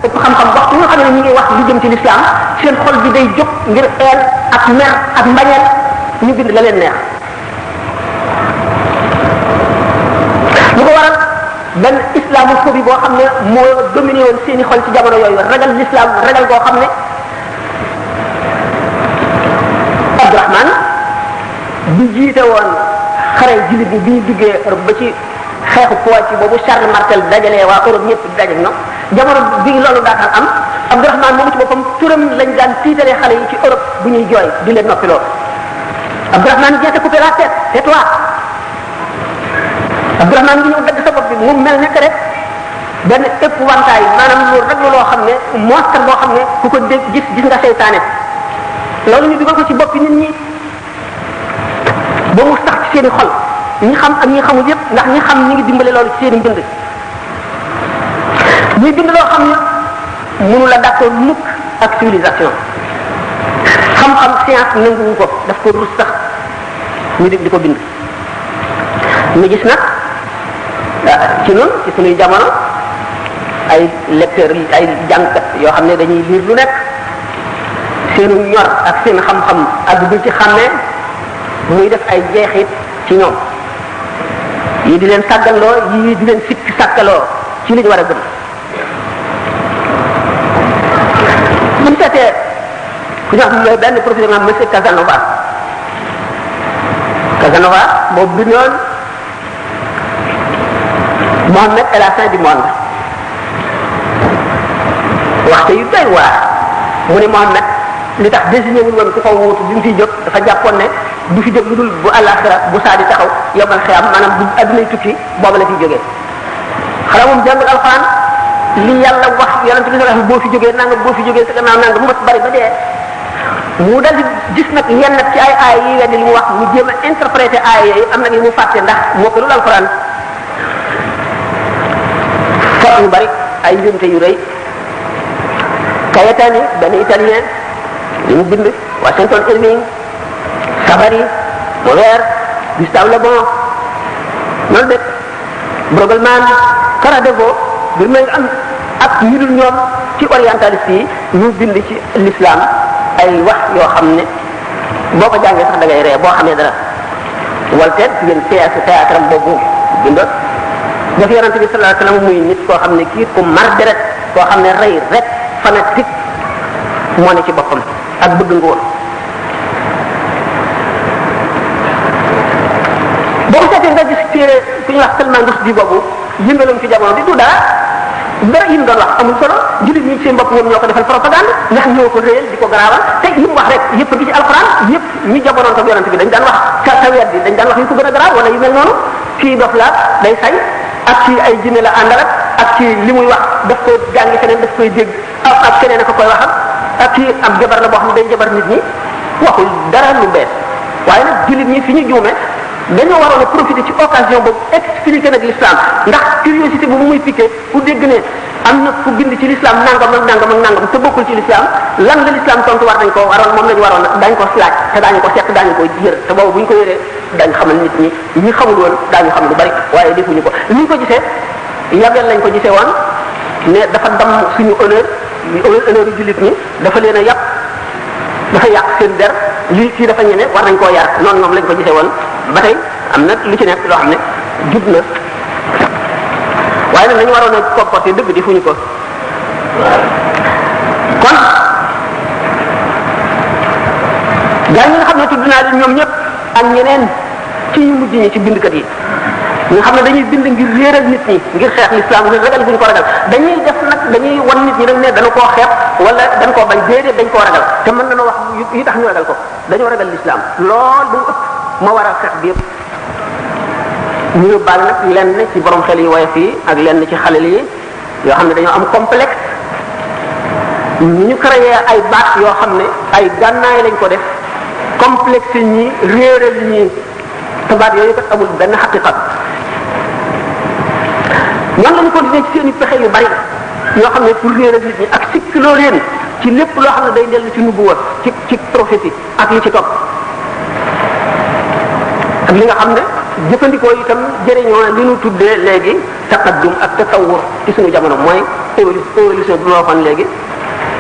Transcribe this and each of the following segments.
ëpp xam-xam waxtu nga xam ne ñu ngi wax lu jëm ci l'islam seen xol bi day jóg ngir eel ak mer ak mbañeel ñu bind la leen neex lu ko waral benn islamophobie boo xam ne moo dominé woon seeni xol ci jamono yooyu ragal l'islam ragal koo xam ne Abdourahman bi jiite woon xare jullit bi ñu duggee Europe ba ci xeexu Poitiers boobu Charles Martel dajalee waa Europe ñëpp daje na jamono bi loolu daataan am Abdourahman moomu ci boppam turam lañ daan tiitalee xale yi ci Europe bu ñuy jooy di leen noppiloo Abdourahman vient te couper la tête tais-toi Abdourahman ngi ñëw dagg sa bopp bi mu mel nekk rek benn épouvantail maanaam lu raglu loo xam ne monstre boo xam ne ku ko dégg gis nga seytaane loolu ñu dugal ko ci boppi nit ñi ba mu sax ci seen i xol ñi xam ak ñi xamul yépp ndax ñi xam ñi ngi dimbale loolu ci seen i mbind ñuy bind loo xam ne mënu la d'accord mukk ak civilisation xam-xam science nanguwu ko daf ko rus sax ñu di ko bind ñu gis nag ci noonu ci suñuy jamono ay lecteurs ay jàngkat yoo xam ne dañuy lire lu nekk seenu ñor ak seen xam-xam ak du ci xàmmee muy def ay jeexit ci ñoom yi di leen sàgganloo yi di leen sikki sàkkaloo ci li ñu war a gëm buñ seetee ku ñu wax benn professeur nga monsieur Casanova boobu bindoon Mohammed et la fin du monde waxte yu doy waar mu ne Mohammed li tax désigné wuñ woon ku ko wuutu bi mu fiy jóg dafa jàppoon ne du fi jóg lu dul bu àllaaxira bu saa di taxaw yombal xiyam maanaam bu addunay tukki booba la fiy jógee xanaa moom jàngul alxuraan li yàlla wax yonente bi sallallahu boo fi jógee nangam boo fi jógee sa gannaaw nangam mu bari ba dee mu dal di gis nag yenn ci ay aay yi weddi li mu wax mu jéem a interpréter aay yooyu am nag yi mu fàtte ndax moo ko lul alxuraan fot yu bari ay njuumte yu rëy Cayetani benn italien li mu bind Washington Irving Savary Molière Gustave Le Bon noonu de Brueggelmann Karadevo bir may am ak ñu dul ñoom ci orientaliste yi ñu bind ci l'islam ay wax yoo xam ne boo ko jàngee sax da ngay ree boo xamee dara Voltaire ci ngeen théâtre am boobu bindoon daf yonente bi sallallahu alayhi wasallam muy nit koo xam ne kii ku mar deret koo xam ne rey rek fanatique moo ne ci boppam ak bëgg nguur boo ko seetee nga gis téere ku ñuy wax Salman Rushdie boobu yëngaloon ci jamono bi du dara dara yi mu doon wax amul solo jullit ñi seen bopp ñoom ñoo ko defal propagande ndax ñoo ko réyal di ko garaawal te yi mu wax rek yëpp gi ci alxuraan yëpp ñu jamonoon ko yonente bi dañ daan wax sa wet bi dañ daan wax yu ko gën a garaaw wala yu mel noonu kii dof la day say ak ci ay jinne la àndal ak ci li muy wax daf ko jàngi feneen daf koy dégg ak keneen a ko koy waxal ak ci ab jabar la boo xam ne day jabar nit ñi waxul dara lu bees waaye nag jullit ñi fi ñu juume dañoo waroon a profiter ci occasion boobu expliquer nag l'islam ndax curiosité boobu muy piqué ku dégg ne am na ku bind ci l'islam nangam ak nangam ak nangam te bokkul ci l'islam lan la l'islam tontu war nañ ko waroon moom lañu waroon dañ ko laaj te daañu ko seq daañu ko yër te boobu bu ñu ko yëree dañ xamal nit ñi ñi xamul woon daañu xam lu bari waaye defuñu ko ni ñu ko gisee yabel lañ ko gisee woon ne dafa dam suñu honneur yu jullit ñi dafa leen a yàq dafa yàq seen der lii kii dafa ñeme war nañ koo yar noonu moom lañ ko gisee woon ba tey am na lu ci nekk loo xam ne jub na waaye nag dañu waroon a comporter dëgg defuñu ko kon gaa ñi nga xam ne tudd naa leen ñoom ñëpp ak ñeneen ci ñu mujj ñi ci bindkat yi ñi nga xam ne dañuy bind ngir réeral nit ñi ngir xeex l'islam ngir ragal buñ ko ragal dañuy def nag dañuy wan nit ñi nag ne dañu koo xeex wala dañ koo bañ déedéet dañ koo ragal te mën nañoo wax yi tax ñu ragal ko dañoo ragal l'islam lool bu ëpp moo waral xeex bi yëpp ñu yóbbaale nag lenn ci borom xel yi woyof yi ak lenn ci xale yi yoo xam ne dañoo am complexe ñu créé ay baat yoo xam ne ay gànnaay lañ ko def complexe ñi réeral ñi te baat yooyu kat amul benn xaqiqa ñoom lañu continuer ci seen i pexe yu bari yoo xam ne pour réeral nit ñi ak sikkiloo leen ci lépp loo xam ne day dellu ci nubuwa ci prophétie ak li ci topp ak li nga xam ne jëfandikoo itam jëriñoo li ñu tuddee léegi taqaddum ak tasawur ci suñu jamono mooy évolution bi ma waxoon léegi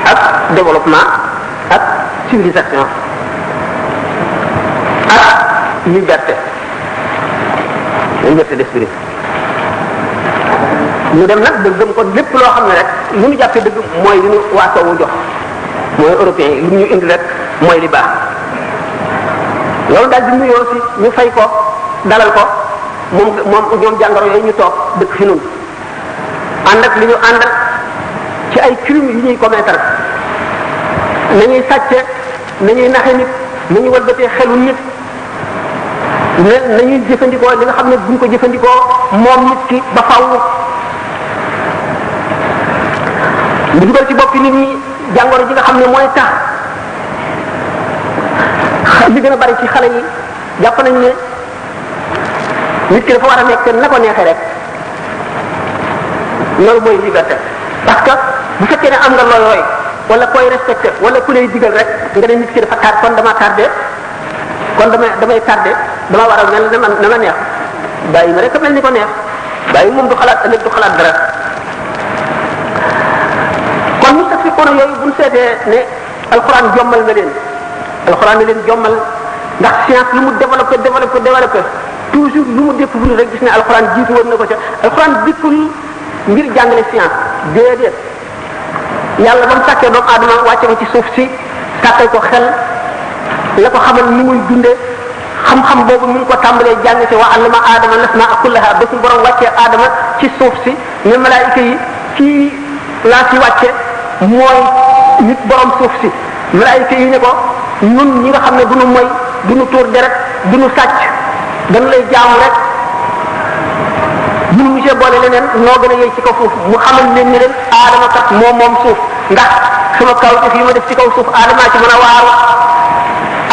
ak développement ak civilisation ak liberté d'esprit ñu dem nag ba gëm ko lépp loo xam ne rek lu ñu jàppee dëgg mooy li ñu waa soowu jox mooy européen yi lu ñu indi rek mooy li baax loolu daal di nuyoo si ñu fay ko dalal ko moom ñoom jàngoro yooyu ñu toog dëkk fi nun ànd ak li ñu ànd ci ay crimes yi ñuy commettre nañuy sàcce nañuy naxe nit nañuy walbatee xelu nit nañuy jëfandikoo li nga xam ne buñ ko jëfandikoo moom nit ki ba faw ñu dugal ci boppi nit ñi jàngoro ji nga xam ne mooy tax li gën a bari ci xale yi jàpp nañ ne nit ki dafa war a nekk na ko neexee rek loolu mooy liberté parce que bu fekkee ne am nga looy roy wala koy respecté wala ku lay digal rek nga ne nit ki dafa tard kon dama tardé kon damay tardé dama war a mel ne man na ma neex bàyyi ma rek mel ni ko neex bàyyi moom du xalaat ëllëg du xalaat dara kon mu sax fi kono yooyu buñ seetee ne alxuraan jommal na leen alxuraan na leen jommal ndax science lu mu développé toujours lu mu découvrir rek gis ne alxuraan jiitu woon na ko ca alxuraan dikkul ngir jàngale science déedéet yàlla ba mu sàkkee doomu aadama wàcce ko ci suuf si sàkkal ko xel la ko xamal ni muy dunde xam-xam boobu mu ngi ko tàmbalee jàng ci wa allama aadama lasmaa kullaha ba su borom wàccee aadama ci suuf si ne malaayika yi kii laa si wàcce mooy nit borom suuf si malaayika yi ne ko ñun ñi nga xam ne du nu moy du nu tuur deret du nu sàcc dañu lay jaamu rek mënu monsieur boole leneen noo gën a yey ci kaw suuf mu xamal leen ni leen aadama kat moom suuf ndax sama kaw ci fii ma def ci kaw suuf aadama ci mën a waaru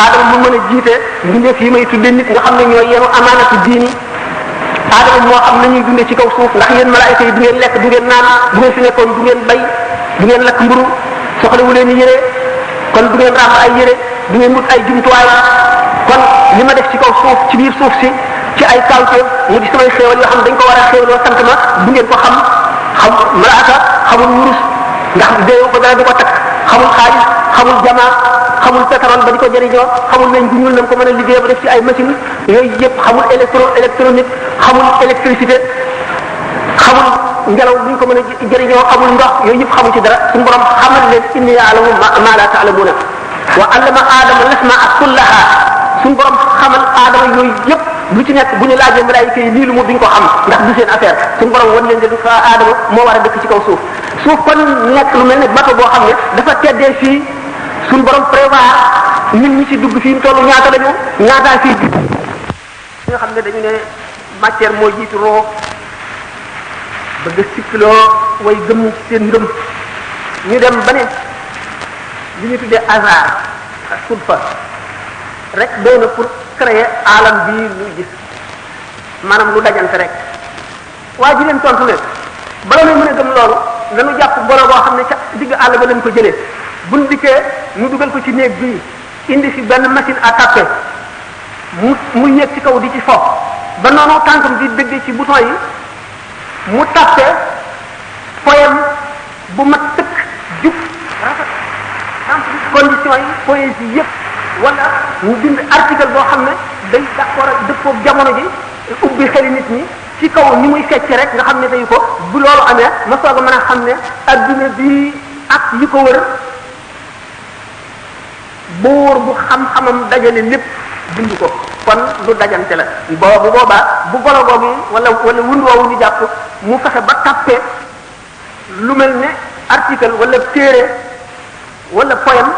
aadama mu mën a jiite mbindeef yi may tudde nit nga xam ne ñooy yenu amaanatu diini aadama moo xam nañuy dunde ci kaw suuf ndax yéen malaayika yi du ngeen lekk du ngeen naan bu ngeen fi nekkoon du ngeen bay du ngeen lakk mburu soxlawu leen yére kon du ngeen ràmb ay yére du ngeen wut ay jumtuwaay kon li ma def ci kaw suuf ci biir suuf si ci ay kawteef mu di samay xéewal yoo xam dañ ko war a xéewaloo sant ma du ngeen ko xam malaaka xamul wurus ndax déewu ko dara di ko takk xamul xaalis xamul jamaa xamul pétrole ba di ko jëriñoo xamul nañ gu ñuul nam ko mën a liggéey ba def ci ay machine yooyu yëpp xamul électronique xamul électricité xamul ngelaw bu ñu ko mën a jëriñoo xamul ndox yooyu yëpp xamul ci dara suñu borom xamal leen inni ya'lamu ma la ta'lamuna wa allama aadama lasmaa kullaha suñu borom xamal aadama yooyu yëpp lu ci nekk bu ñu laajee malaayika yi lii lu mu duñ ko xam ndax du seen affaire suñu borom wan leen de du fa aadama moo war a dëkk ci kaw suuf suuf kon nekk lu mel ne bateau boo xam ne dafa teddee fii suñu borom prévoir nit ñi ci dugg fii mu toll ñaata lañu ñaataa fii nga xam ne dañu ne matière moo jiitu roo bëgg a sikkiloo way gëm ci seen ngëm ñu dem ba ne li ñu tuddee hasard ak sudfa rek doy na pour créer alam bii muy gis maanaam lu dajante rek waa ji leen tontu ne bala na mën a gëm loolu nanu jàpp golo boo xam ne ca digg àll ba lañ ko jëlee buñ dikkee ñu dugal ko ci néeg bii indi fi benn machine à taper mu yéeg ci kaw di ci fo ba noonu tànkam di dëgg ci bouton yi mu tappe poème bu mat tëkk jub rafet conditions yi poésie yëpp wala mu bind article boo xam ne day d'accord ak dëppoo jamono ji ubbi xeli nit ñi ci kaw ni muy fecc rek nga xam ne dañu ko bu loolu amee ma soog a mën a xam ne adduna bi ak yi ko wër buur bu xam-xamam dajale lépp bind ko kon lu dajante la boobu boobaa bu golo googu wala wund woowu ñu jàpp mu fexe ba tappe lu mel ne article wala téere wala poème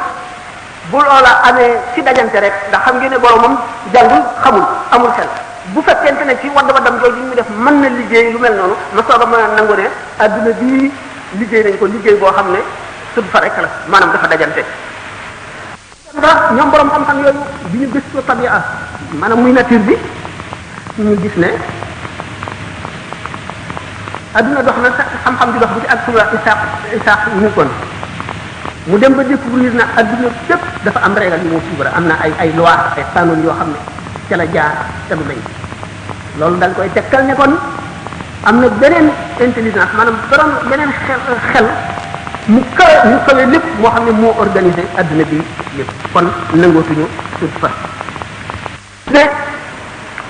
bu loola amee ci dajante rek ndax xam ngeen ne boromam jàngul xamul amul xel bu fekkente ne ci waddam jooju ñu def mën na liggéey lu mel noonu ma soog a mën a nangu ne adduna bii liggéey nañ ko liggéey boo xam ne sud fa rek la maanaam dafa dajante ndax ñoom borom xam-xam yooyu bi ñu gëstoo tabia maanaam muy nature bi ñu gis ne adduna dox na sax xam-xam di dox bu ci ak suba isaax Newton mu dem ba découvrir na adduna bépp dafa am régal yu moo suivre am na ay loi ay qanun yoo xam ne ca la jaar te du dañ loolu dañ koy tekkal ne kon am na beneen intelligence maanaam borom beneen xel mu kawe lépp moo xam ne moo organisé adduna bi lépp kon nangootuñu suuf fa mais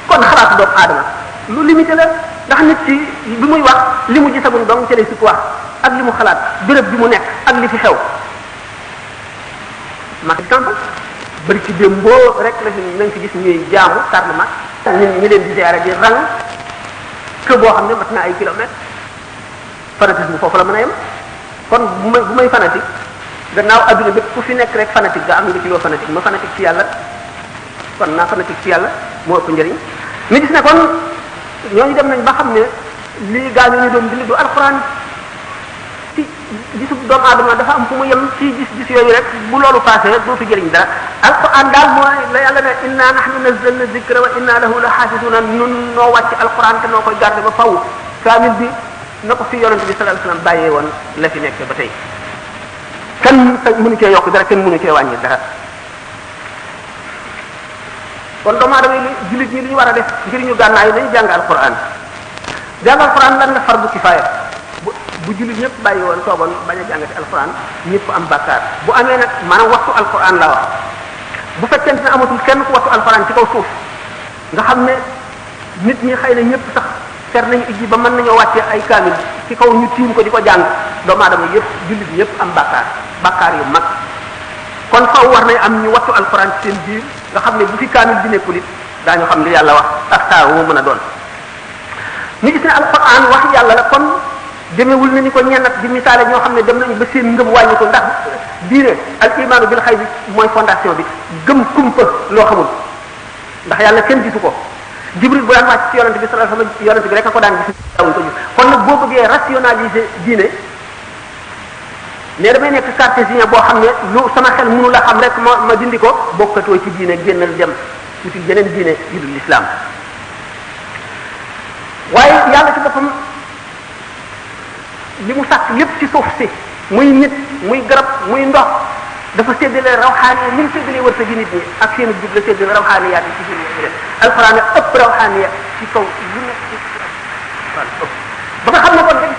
kon xalaatu doomu aadama lu limité la ndax nit ci bi muy wax li mu gisagul dong ci lay sukk wax ak li mu xalaat béréb bi mu nekk ak li fi xew ma exemple bëri ci démboo rek la nañ fi gis ñuy jaamu Parlement ñi leen di ziare di rang que boo xam ne mat na ay kilomètres fanatisme foofu la mën a yem kon bu may fanatique gannaaw adduna bépp ku fi nekk rek fanatique ga am nga ci loo fanatique ma fanatique ci yàlla kon naa fanatique ci yàlla moo ëpp njëriñ ni gis ne kon ñooñu dem nañ ba xam ne lii gaa ñu doon bind du alxuraan ci gisu doomu aadama dafa am fu mu yem ci gis yooyu rek bu loolu passé dootu jëriñ dara alxuraan daal mooy la yàlla ne inna nahnu nazzalna dhikra wa inna lahu la xaafisuna nun noo wàcc alxuraan te noo koy garder ba faw kaamil bi na ko fi yonente bi sallallahu alayhi wasallam bàyyee woon la fi nekk ba tey kenn mënu cee yokk dara kenn mënu cee wàññi dara kon doomu aadama yi jullit ñi li ñu war a def ngir ñu gànnaay nañu jàng alquran jàng alquran lan la fardu kifaaya bu jullit ñëpp bàyyi woon toogoon bañ a jàngati alquran ñëpp am bàkkaar bu amee nag maanaam waxtu alquran la wax bu fekkente ne amatul kenn ku waxtu alquran ci kaw suuf nga xam ne nit ñi xëy na ñëpp sax fer nañu ijji ba mën nañoo wàccee ay kaamil ci kaw ñu tiim ko di ko jàng doomu aadama yëpp jullit ñëpp am bàkkaar yu mag kon faw war nañ am ñu wattu alquran ci seen biir nga xam ne bu fi kaamil bi nekkul it daañu xam li yàlla wax ak saa wu mën a doon ñu gis ne alquran wax yàlla la kon demewul na ni ko ñennat di misaale ñoo xam ne dem nañu ba seen ngëm wàññi ko ndax diine al imaanu bil xay bi mooy fondation bi gëm kumpa loo xamul ndax yàlla kenn gisu ko jibril bu daan wàcc ci yonente bi sallallahu alayhi wasallam yonente bi rek a ko daan gis dawuñ ko gis kon nag boo bëggee rationaliser diine mais damay nekk cartésien boo xam ne lu sama xel mënu la xam rek ma dindi ko bokkatoo ci diine génnal dem uti jeneen diine yu dul l'islam waaye yàlla ci boppam li mu sàkk lépp ci suuf si muy nit muy garab muy ndox dafa séddale rawxaaniya ni mu séddale wërsëg gi nit ñi ak seen jub la séddale rawxaaniyaat yi ci biir yëpp alxuraan a ëpp rawxaaniya ci kaw lu nekk ci ba nga xam ne kon dañ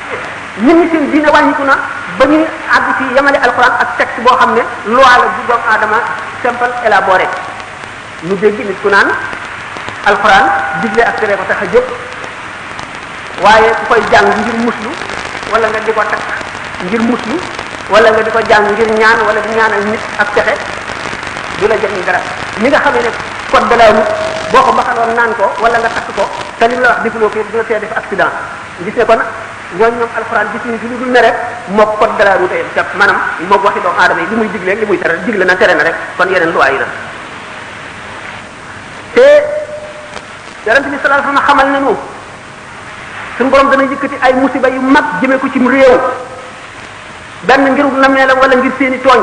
ñun ñi seen diine wàññiku na ba ñuy àgg ci yemale alxuraan ak texte boo xam ne loi la bu doomu aadama simple élaboré ñu dégg nit ku naan alxuraan digle ak tere ko tax a jóg waaye ku koy jàng ngir muslu wala nga di ko takk ngir muslu wala nga di ko jàng ngir ñaan wala di ñaanal nit ak texe du la jëriñ dara mi nga xam ne code de la route boo ko baxaloon naan ko wala nga takk ko te li mu la wax defuloo ko dina tee def accident gis ne kon ñooñu ñoom alxuraan gis ñu ci lu dul ne rek mook code de la route yam ca maanaam mook waxi doomu aadama yi li muy digle li muy tere digle na tere na rek kon yeneen loi yi la te yonent bi sallallahu alayhi wasallam xamal nañu suñu borom dana yëkkati ay musiba yu mag jëmee ko ci réew benn ngirub nameelam wala ngir seeni tooñ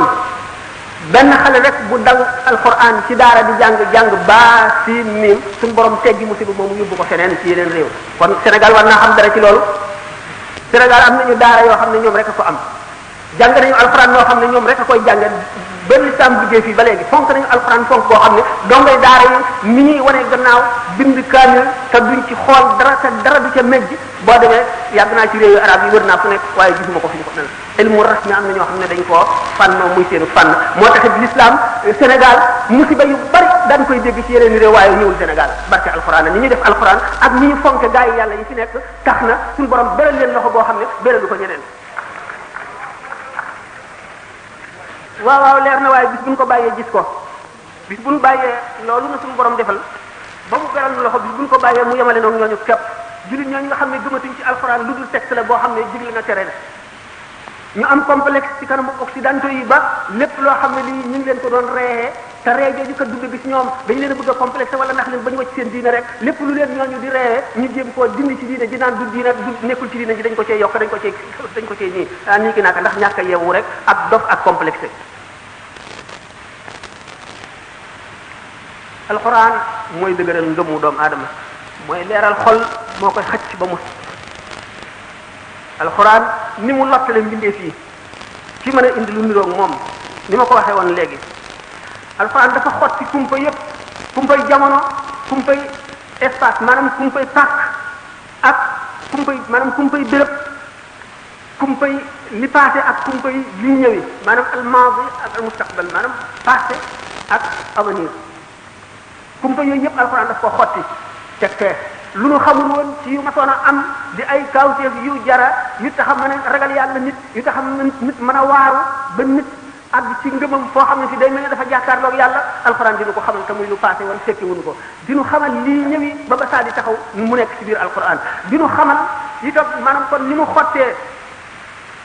benn xale rek bu dal alquran ci daara di jàng baa si miim suñu borom teggi musiba moomu yóbbu ko feneen ci yeneen réew kon Sénégal war naa xam dara ci loolu Sénégal am nañu daara yoo xam ne ñoom rek a ko am jàng nañu alquran yoo xam ne ñoom rek a koy jàng benn islam liggéey fii ba léegi fonk nañu alquran fonk boo xam ne dongay daara yi ni ñuy wane gannaaw bind kaamil te duñ ci xool dara te dara du ca mejj boo demee yàgg naa ci réewu arab yi wër naa fu nekk waaye gisuma ko fi ñu ko mel ilmu rasmi am na ñoo xam ne dañ koo fànnoo muy seenu fànn moo taxit l'islam Sénégal musiba yu bari daan koy dégg ci yeneen réew waaye ñëwul Sénégal barke alquran ni ñuy def alquran ak ni ñu fonke gaa yi yàlla yi fi nekk tax na suñu borom beral leen loxo boo xam ne beralu ko ñeneen waaw leer na waaye bis buñ ko bàyyee gis ko bis buñ bàyyee loolu na suñu borom defal ba mu beral loxo bis buñ ko bàyyee mu yemale noonu ñooñu képp jullit ñooñu nga xam ne gëmatuñ ci alxuraan lu dul texte la boo xam ne digle na tere la ñu am complexe ci kanamu occidentaux yi ba lépp loo xam ne lii ñu ngi leen ko doon reexee te ree jooju kat dugg bis ñoom dañu leen a bëgg a complexe wala ndax leen ba ñu wacc seen diine rek lépp lu leen ñooñu di reexee ñu jéem koo dindi ci diine ji naan du diine du nekkul ci diine ji dañ ko cee yokk dañ ko cee nii ki naaka ndax ñàkk a yeewu rek ak dof ak complexe alxuraan mooy dëgëral ngëmu doomu aadama mooy leeral xol moo koy xëcc ba mu alxuraan ni mu lottale mbindeef yi ci mën a indi lu niroog moom ni ma ko waxee woon léegi alxuraan dafa xotti kumpa yépp kumpay jamono kumpay espace maanaam kumpay pàkk ak kumpay béréb kumpay li passé ak kumpay li ñëwi maanaam al maadi ak al mustaqbal maanaam passé ak avenir kumpa yooyu yëpp alxuraan daf ko xotti teg fee lu nu xamul woon ci yu masoon a am di ay kawteef yu jara yu tax a mën a ragal yàlla nit yu tax a nit mën a waaru ba nit àgg ci ngëmam foo xam ne fi day mel ne dafa jàkkaarloog yàlla alxuraan dinu ko xamal te muy lu passé woon fekki wuñu ko dinu xamal lii ñëwi ba ba saa di taxaw mu nekk ci biir alxuraan dinu xamal itam maanaam kon ni mu xottee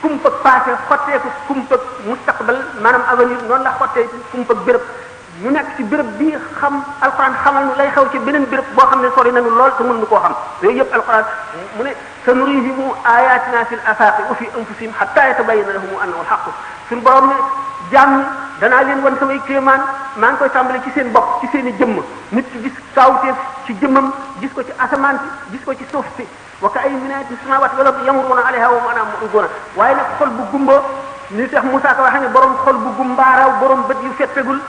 kumpa passé xottee ko kumpa mustaqbal maanaam avenir noonu la xottee kumpa béréb ñu nekk ci béréb bi xam alxuraan xamal nu lay xew ci beneen béréb boo xam ne sori nañu lool te mën nu koo xam yooyu yëpp alxuraan mu ne sanurihim ayatina fil afaqi wa fi anfusihim hatta yatabayyana lahum annahu alhaq suñu borom ne jàmm danaa leen wan samay kéemaan maa ngi koy tàmbale ci seen bopp ci seen i jëmm nit ki gis kaawteef ci jëmmam gis ko ci asamaan si gis ko ci suuf si wa ka ay min ayatin samawati wal ardi yamuruna alayha wa ma mu'riduna waaye nag xol bu gumba ni tax Moussa ko waxee ne borom xol bu gumbaaraw borom bët yu fettegul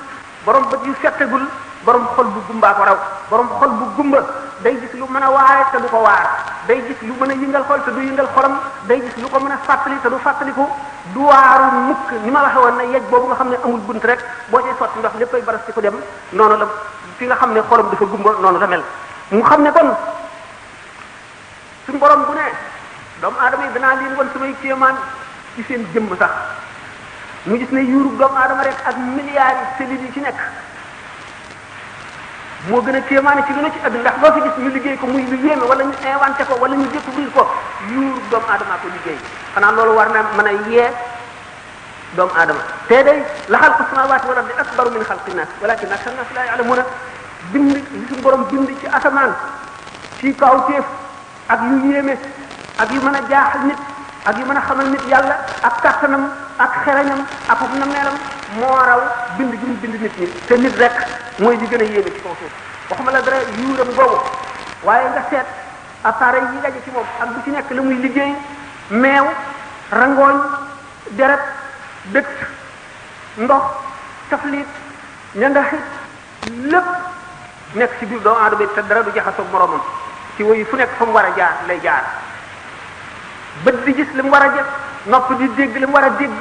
borom bët yu fettegul borom xol bu gumbaa ko raw borom xol bu gumba day gis lu mën a waare te du ko waar day gis lu mën a yëngal xol te du yëngal xolam day gis lu ko mën a fàttali te du fàttaliku du waaru mukk ni ma waxe woon ne yej boobu nga xam ne amul bunt rek boo cay sotti ndox léppay baras ci ko dem noonu la fi nga xam ne xolam dafa gumba noonu la mel mu xam ne kon suñu borom bu ne doomu aadama yi danaa leen wan samay kéemaan ci seen jëmm sax ñu gis ne yuurub doomu aadama rek ak milliards yi cellules yi ci nekk moo gën a kéemaane ci lu ne ci àdduna ndax loo fi gis ñu liggéey ko muy lu yéeme wala ñu inventé ko wala ñu découvrir ko yuurub doomu aadama ko liggéey xanaa loolu war na mën a yee doomu aadama te day la xalqu samawati wal ardi akbaru min xalqi nas walakin aksar nas la ya'lamuna bind li suñu borom bind ci asamaan ci kawteef ak yu yéeme ak yu mën a jaaxal nit ak yu mën a xamal nit yàlla ak kàttanam ak xerañam ak uf na meelam moo raw bind gi mu bind nit ñi te nit rek mooy li gën a yéeme ci kaw suuf waxuma la dara yuuram boobu waaye nga seet appareil yi daje ci moom ak bu ci nekk la muy liggéey meew rangooñ deret dëkk ndox taflit ñandaxit lépp nekk ci biir doomu aadama te dara du jaxasoo moromam ci woyu fu nekk fa mu war a jaar lay jaar bët di gis li mu war a jëf nopp di dégg li mu war a dégg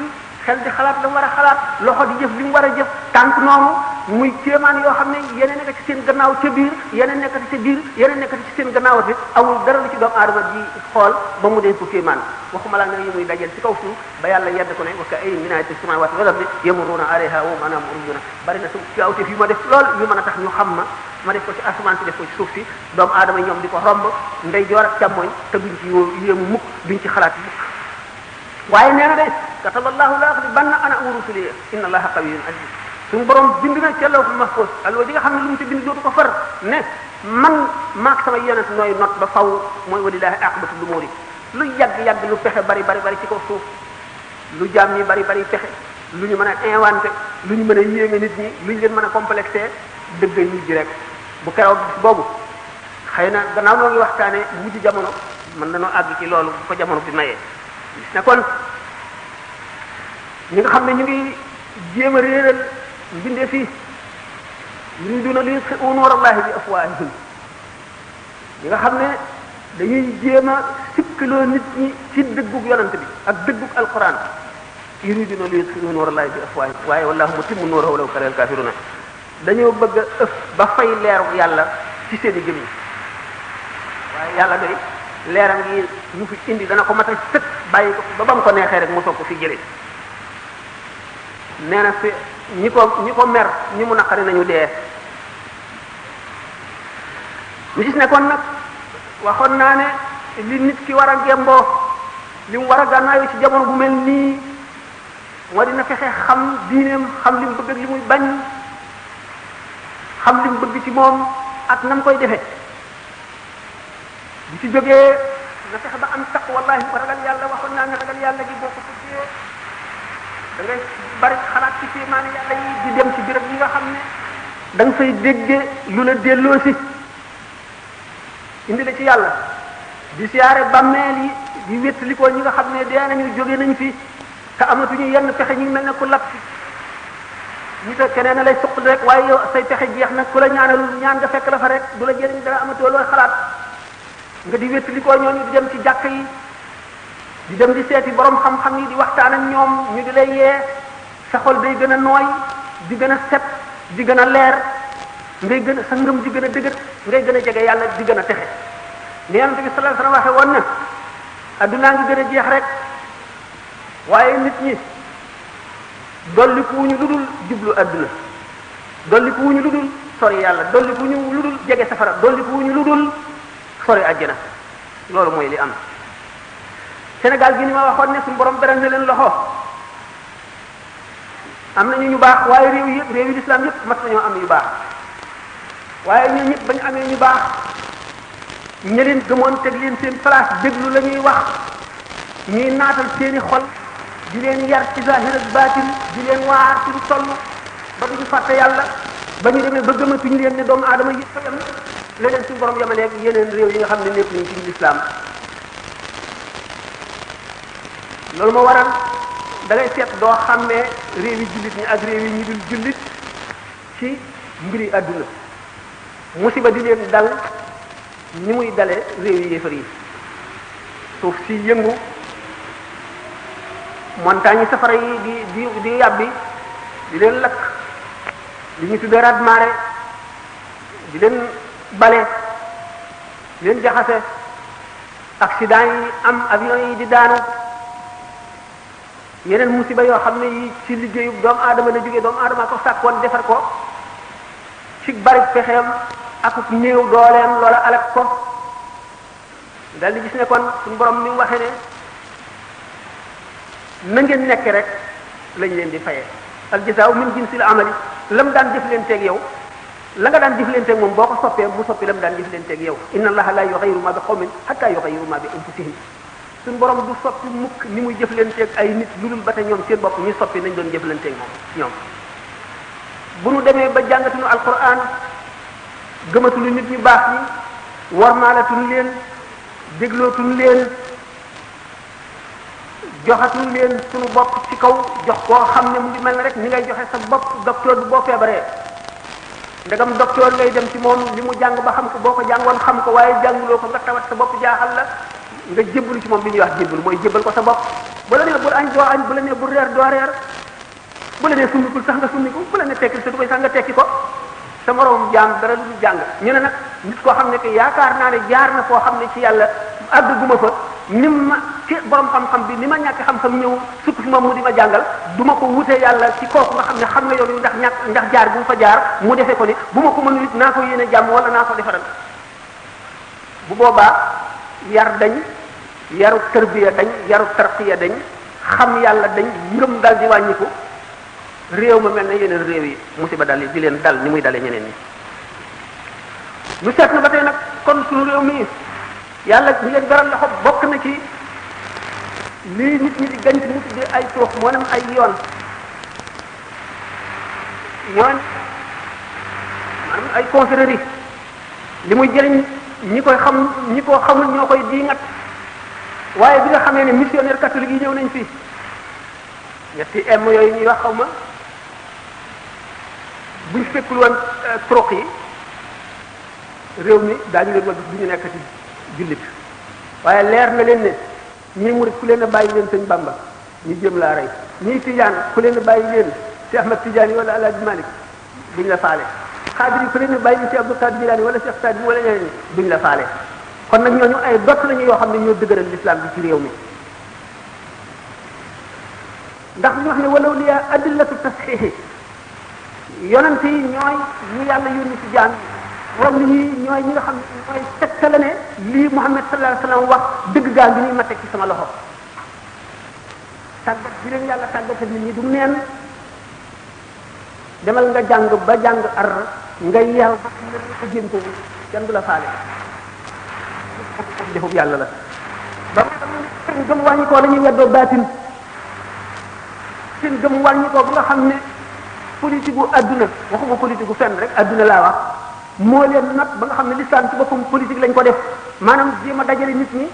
xel di xalaat li mu war a xalaat loxo di jëf li mu war a jëf tànk noonu muy kéemaan yoo xam ne yeneen nekk ci seen gannaaw ca biir yeneen nekkati ca biir yeneen nekkati ci seen gannaaw te awul dara lu ci doomu aadama di xool ba mu dee ko kéemaan waxuma la nga yi muy dajal ci kaw suuf ba yàlla yedd ko ne wa ka ayyin min ayatin samawati wal ardi yamurruna alayha wa hum anha mu'ridun bari na su kawteef yu ma def lool yu mën a tax ñu xam ma def ko ci asamaan si def ko ci suuf si doomu aadama ñoom di ko romb ndey joor ak càmmooñ te duñ ci yéemu mukk duñ ci xalaat mukk waaye nee na de kataballahu la aghlibanna ana wa rusuli inna allaha qawiyyun aziz suñu borom bind na ca lawhul mahfuz alwa ji nga xam ne lu mu ci bind dootu ko far ne man maak sama yonent nooy not ba faw mooy walillahi aqibatu lumuri lu yàgg lu pexe bari ci kaw suuf lu jaam ñi bari pexe lu ñu mën a inventé lu ñu mën a yéeme nit ñi lu ñu leen mën a complexé dëgg nit ji rek bu keroog bis boobu xëy na gannaaw noo ngi waxtaane mujj jamono mën nañoo àgg ci loolu bu ko jamono bi mayee gis na kon ñi nga xam ne ñu ngi jéem a réeral mbindee fii yuriduna li yutfi'u nuurallahi bi afwaahihim ñi nga xam ne dañuy jéem a sikkiloo nit ñi ci dëggug yonent bi ak dëggug alquran yuriduna li yutfi'u nuurallahi bi afwaahihim waaye wallahu mutimmu nuurahu walaw karihal kaafiruuna dañoo bëgg a ëf ba fay leeru yàlla ci seen i jëm yi waaye yàlla doy leeram gi mu fi indi dana ko matal sëkk bàyyi ko ba mu ko neexee rek mu soog ko fi jëlee nee na fi ñi ko mer ñi mu naqari nañu dee ñu gis ne kon nag waxoon naa ne li nit ki war a gemboo li mu war a gànnaayoo ci jamono bu mel nii moo dina fexe xam diineem xam li mu bëgg ak li muy bañ xam li mu bëgg ci moom ak na mu koy defee bu ci jógee nga fexe ba am taq wallahi ko ragal yàlla waxoon naa ne ragal yàlla gi boo ko tuddee da ngay bari xalaat ci kéemaani yàlla yi di dem ci béréb yi nga xam ne da nga fay dégge lu la delloo si indi la ci yàlla di siyaare bàmmeel yi di wéttali ko ñi nga xam ne dee nañu jóge nañ fi te amatuñu yenn pexe ñu ngi mel ne ku lap fi ñi te keneen lay suq rek waaye yow say pexe jeex nag ku la ñaanal ñaan nga fekk la fa rek du la jëriñ dara amatoo looy xalaat nga di wéttalikoo ñooñu di dem ci jàkk yi di dem di seeti borom xam-xam yi di waxtaan ak ñoom ñu di lay yee sa xol day gën a nooy di gën a set di gën a leer ngay gën a sa ngëm di gën a dëgër ngay gën a jege yàlla di gën a texe ni Yonent bi sallallahu alayhi wasallam waxe woon na addunaa ngi gën a jeex rek waaye nit ñi dolliku wuñu lu dul jublu adduna dolliku wuñu lu dul sori yàlla dolliku wuñu lu dul jege safara dolliku wuñu lu dul sori àjjana loolu mooy li am Sénégal gi ni ma waxoon ne suñu borom beral na leen loxo am nañu ñu baax waaye réew yi lislaam yëpp mas nañoo am yu baax waaye ñun ñëpp bañ amee ñu baax ña leen gëmoon teg leen seen place déglu la ñuy wax ñuy naatal seeni xol di leen yar ci zahir ak baatin di leen waar ci lu toll ba duñu fàtte yàlla ba ñu demee ba gëmatuñu leen ne doomu aadama yi fa yam leneen suñu borom yemaleeg yeneen réew yi nga xam ne nekk nañu ci lislaam loolu moo waral da ngay seet doo xàmmee réew yi jullit ñi ak réew yi ñi dul jullit ci mbiri àdduna musiba di leen dal ni muy dale réew yi yéefar yi suuf si yëngu montagne yi safara yi di yàbbi di leen lakk li ñu tuddee raz-marée di leen bale di leen jaxase accident yi am avion yi di daanu yeneen musiba yoo xam ne yi ci liggéeyu doomu aadama la jógee doomu aadama ko sàkkoon defar ko ci bari pexeem ak néew dooleem loola alak ko dal di gis ne kon suñu borom mi waxee ne na ngeen nekk rek lañ leen di fayee al jazaa'u min jinsil amali lam daan jëflanteeg yow la nga daan jëflanteeg moom boo ko soppee mu soppi lam daan jëflanteeg yow inna allaha la yughayyiru ma bi qawmin hatta yughayyiru ma bi anfusihim suñu borom du soppi mukk ni muy jëflanteeg ay nit lu dul ba te ñoom seen bopp ñu soppi nañ doon jëflanteeg moom ñoom bu nu demee ba jàngatuñu alquran gëmatuñu nit ñu baax ñi warmaalatuñu leen déglootuñu leen joxatuñu leen suñu bopp ci kaw jox koo xam ne mu ngi mel ne rek ni ngay joxe sa bopp docteur bi boo feebaree ndegam docteur ngay dem ci moom li mu jàng ba xam ko boo ko jàngoon xam ko waaye jànguloo ko nga tawat sa bopp jaaxal la nga jébbalu ci moom li ñuy wax jébbalu mooy jébbal ko sa bopp bu la nee bul añ doo añ bu la nee bul reer doo reer bu la nee summikul sax nga summiku bu la nee tekkil sa tubay sax nga tekki ko sa moroom jaam dara lu jàng ñu ne nag nit koo xam ne que yaakaar naa ne jaar na foo xam ne ci yàlla àgg guma fa ni ma ci borom xam-xam bi ni ma ñàkk xam-xam ñëw sukk fi moom mu di ma jàngal du ma ko wutee yàlla ci kooku nga xam ne xam nga yoon wi ndax jaar bu mu fa jaar mu defee ko ni bu ma ko mënul it naa ko yéene jàmm wala naa ko defaral bu boobaa yar dañ yaru tarbiya dañ yaru tarqiya dañ xam yàlla dañ ngëm dal di wàññiku réew ma mel ne yeneen réew yi musiba dal di leen dal ni muy dalee ñeneen ñi lu seet na ba tey nag kon suñu réew mi yàlla ñu leen garal loxo bokk na ci lii nit ñi di gañ ci mu tuddee ay turux moo nem ay yoon maanaam ay confrérie li muy jëriñ ñi koy xam ñi ko xamul ñoo koy diingat waaye bi nga xamee ne missionnaire catholique yi ñëw nañ fi ñetti m yooyu ñuy wax xaw ma buñ fekkul woon turux yi réew mi daañu leen wal du ñu nekk ci jullit waaye leer na leen ne ñii murid ku leen a bàyyi leen sëñ Bamba ñu jëm laa rey ñii tijaan ku leen a bàyyi leen Cheikh Ahmad Tidiane wala Alaaji Malik duñ la faale xaadir yi ku leen a bàyyi leen Cheikh Abdou Qadir Jilani wala Cheikh Sadi wala ñeneen duñ la faale kon nag ñooñu ay dott lañu yoo xam ne ñoo dëgëral l'islam bi ci réew mi ndax ñu wax ne walaw liya adillatu tasxiixi yonent yi ñooy ñu yàlla yónni ci jaam wala ñi ñooy ñi nga xam ne mooy tegtale ne lii Muhammad sallallahu alayhi wasallam wax dëgg gaa ngi nii ma teg ci sama loxo tàggat bi leen yàlla tàggatal nit ñi du neen demal nga jàng ba jàng ar nga yar ba nga jéem ko kenn du la faale defub yàlla la ba seen gëm wàññi koo dañuy weddoo baatin seen gëm wàññi koo bu nga xam ne politique bu adduna waxuma politique bu fenn rek adduna laa wax moo leen nag ba nga xam ne l'islam ci boppam politique lañ ko def maanaam jéem a dajale nit ñi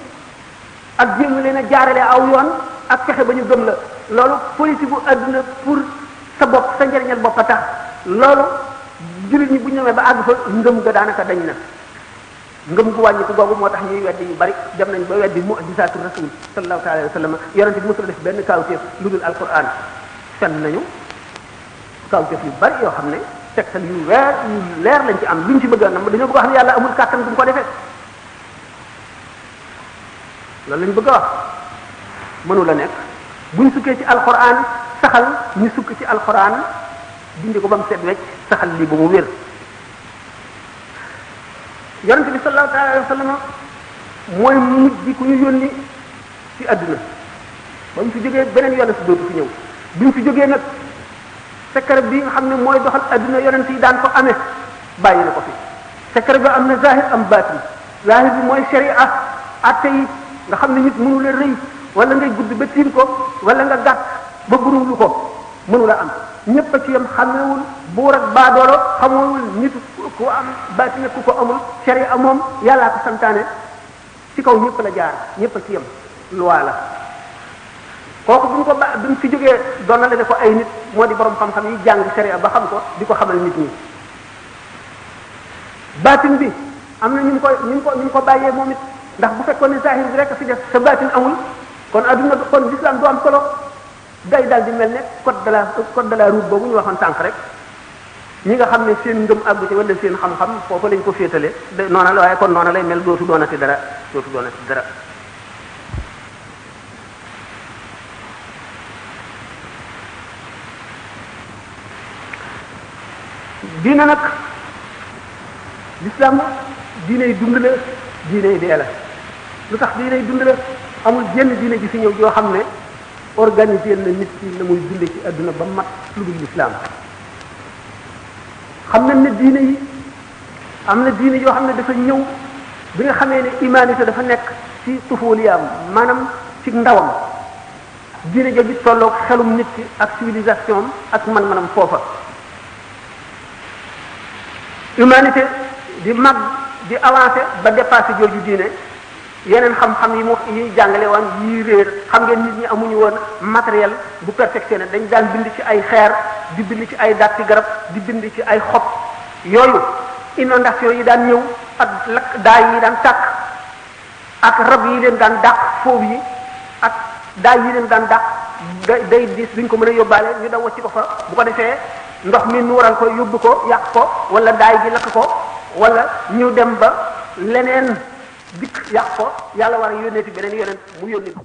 ak jéem leen a jaarale aw yoon ak fexe ba ñu gëm la loolu politique bu adduna pour sa bopp sa njëriñal bopp a tax loolu jullit ñi bu ñu demee ba àgg fa ngëm ga daanaka dañ na ngëm gu wàññi ko googu moo tax ñuy weddi yu bari dem nañ ba weddi mu'jizaatu rasul sallallahu alayhi wa sallam yonente bi mosul def benn kawteef lu dul alquran fen nañu kawteef yu bari yoo xam ne tegtal yu leer lañ ci am luñ ci bëgg a nam dañoo bëgg a wax ne yàlla amul kàttan bu mu ko defee loolu lañ bëgg a wax mënu la nekk buñ sukkee ci alquran saxal ñu sukk ci alquran dindi ko ba mu set wecc saxal lii ba mu wér yonente bi sallallahu alayhi wa sallam mooy mujj bi ku ñu yónni ci àdduna ba mu fi jógee beneen yonent si dootu fi ñëw bi mu fi jógee nag secret bi nga xam ne mooy doxal àdduna yonent yi daan ko amee bàyyi na ko fi secret bi am na zahir am baatin zahir bi mooy sharia atte yi nga xam ne nit mënu la rëy wala ngay gudd ba tiim ko wala nga gàtt ba burulu ko mënu la am ñëpp a ci yam xamewul buur ak baadoolo xamewul nit ku am baatin ku ko amul sharia moom yàllaa ko santaane ci kaw ñëpp la jaar ñëpp a ci yam loi la kooku bu ñu ko bi mu fi jógee doonale ko ay nit moo di borom xam-xam yi jàng sharia ba xam ko di ko xamal nit ñi baatin bi am na ñu ko bàyyee moom it ndax bu fekkoon ne zahir bi rek fi def sa baatin amul kon adduna kon l'islam du am solo day daal di mel ne code de la route boobu ñu waxoon sànq rek ñi nga xam ne seen ngëm àggu ci wala seen xam-xam foofu lañ ko féetale noona la waaye kon noona lay mel dootu doonati dara diina nag l'islam diiney dund la diiney dee la lu tax diiney dund la amul jenn diine ji fi ñëw joo xam ne organiser na nit ki la muy dunde ci àdduna ba mat lu dul l'islam xam nañ ne diine yi am na diine yoo xam ne dafa ñëw bi nga xamee ne humanité dafa nekk ci tufuliyaam maanaam ci ndawam diine jooju tolloog xelum nit ki ak civilisation ak man-manam foofa humanité di mag di avancer ba dépasser jooju diine yeneen xam-xam yi jàngale woon yi réer xam ngeen nit ñi amuñu woon matériel bu perfectionné dañ daan bind ci ay xeer di bind ci ay datti garab di bind ci ay xob yooyu inondation yi daan ñëw ak lakk daay yi daan tàkk ak rab yi leen daan dàq foofu yi ak daay yi leen daan dàq day diis duñ ko mën a yóbbaale ñu daw wacci ko fa bu ko defee ndox mi nuural ko yóbbu ko yàq ko wala daay gi lakk ko wala ñu dem ba leneen dikk yàq ko yàlla war a yónneeti beneen yonent mu yónni ko